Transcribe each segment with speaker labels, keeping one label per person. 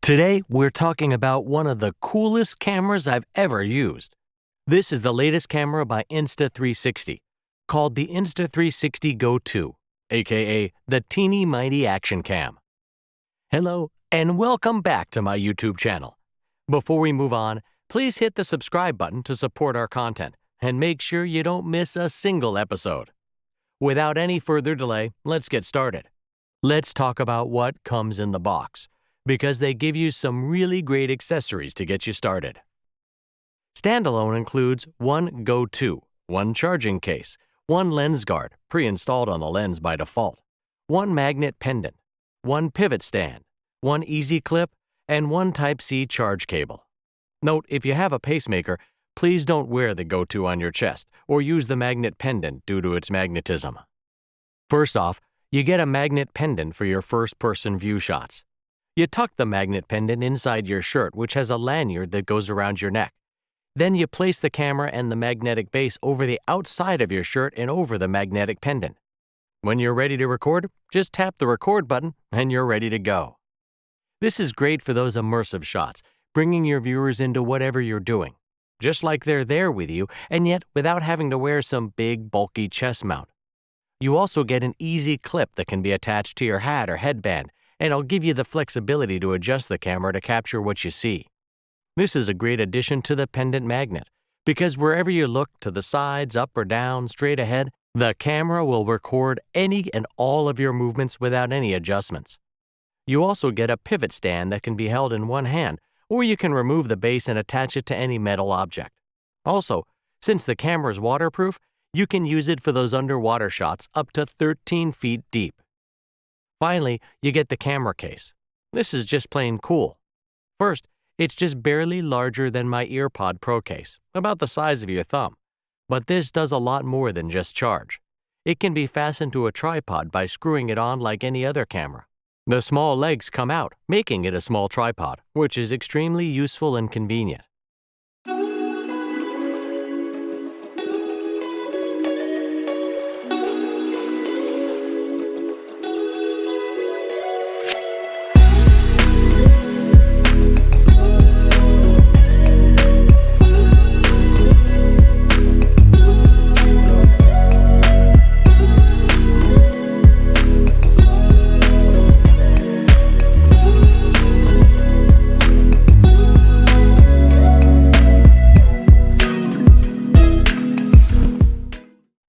Speaker 1: Today, we're talking about one of the coolest cameras I've ever used. This is the latest camera by Insta360, called the Insta360 GO 2, aka the teeny mighty action cam. Hello, and welcome back to my YouTube channel. Before we move on, please hit the subscribe button to support our content, and make sure you don't miss a single episode. Without any further delay, let's get started. Let's talk about what comes in the box, because they give you some really great accessories to get you started. Standalone includes one GO 2, one charging case, one lens guard, pre-installed on the lens by default, one magnet pendant, one pivot stand, one easy clip, and one Type-C charge cable. Note, if you have a pacemaker, please don't wear the GO 2 on your chest or use the magnet pendant due to its magnetism. First off, you get a magnet pendant for your first-person view shots. You tuck the magnet pendant inside your shirt, which has a lanyard that goes around your neck. Then you place the camera and the magnetic base over the outside of your shirt and over the magnetic pendant. When you're ready to record, just tap the record button and you're ready to go. This is great for those immersive shots, bringing your viewers into whatever you're doing, just like they're there with you, and yet without having to wear some big, bulky chest mount. You also get an easy clip that can be attached to your hat or headband, and it'll give you the flexibility to adjust the camera to capture what you see. This is a great addition to the pendant magnet, because wherever you look, to the sides, up or down, straight ahead, the camera will record any and all of your movements without any adjustments. You also get a pivot stand that can be held in one hand, or you can remove the base and attach it to any metal object. Also, since the camera is waterproof, you can use it for those underwater shots up to 13 feet deep. Finally, you get the camera case. This is just plain cool. First, it's just barely larger than my EarPod Pro case, about the size of your thumb. But this does a lot more than just charge. It can be fastened to a tripod by screwing it on like any other camera. The small legs come out, making it a small tripod, which is extremely useful and convenient.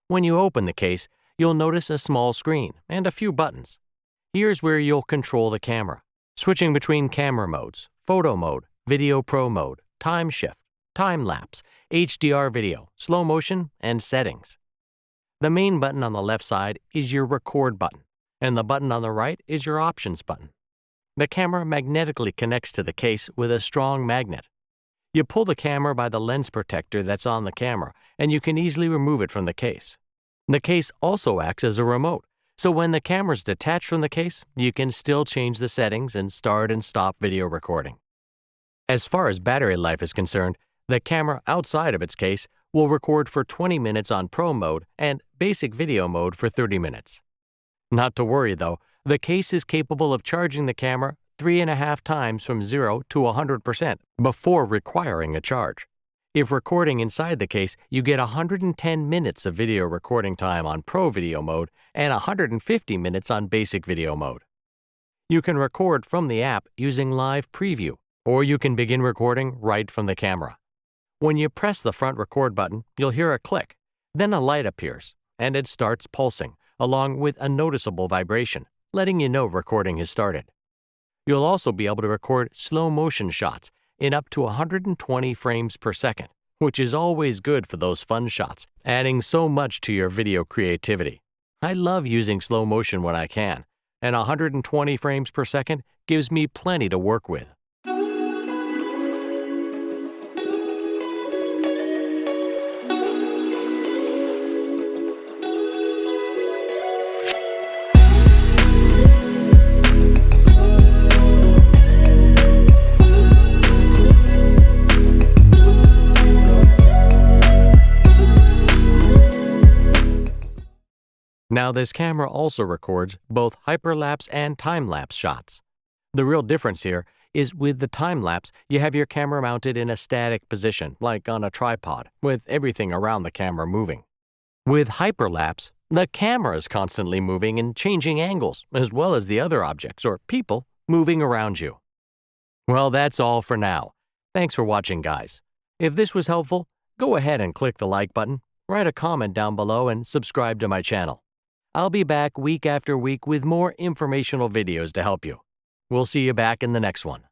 Speaker 1: When you open the case, you'll notice a small screen and a few buttons. Here's where you'll control the camera, switching between camera modes, photo mode, video pro mode, time shift, time-lapse, HDR video, slow motion, and settings. The main button on the left side is your record button, and the button on the right is your options button. The camera magnetically connects to the case with a strong magnet. You pull the camera by the lens protector that's on the camera, and you can easily remove it from the case. The case also acts as a remote, so when the camera's detached from the case, you can still change the settings and start and stop video recording. As far as battery life is concerned, the camera outside of its case will record for 20 minutes on Pro mode and basic video mode for 30 minutes. Not to worry though, the case is capable of charging the camera 3.5 times from 0 to 100% before requiring a charge. If recording inside the case, you get 110 minutes of video recording time on Pro video mode and 150 minutes on basic video mode. You can record from the app using live preview, or you can begin recording right from the camera. When you press the front record button, you'll hear a click, then a light appears, and it starts pulsing, along with a noticeable vibration, letting you know recording has started. You'll also be able to record slow motion shots in up to 120 frames per second, which is always good for those fun shots, adding so much to your video creativity. I love using slow motion when I can, and 120 frames per second gives me plenty to work with. Now this camera also records both hyperlapse and time-lapse shots. The real difference here is with the time-lapse, you have your camera mounted in a static position, like on a tripod, with everything around the camera moving. With hyperlapse, the camera is constantly moving and changing angles, as well as the other objects or people moving around you. Well, that's all for now. Thanks for watching, guys. If this was helpful, go ahead and click the like button, write a comment down below, and subscribe to my channel. I'll be back week after week with more informational videos to help you. We'll see you back in the next one.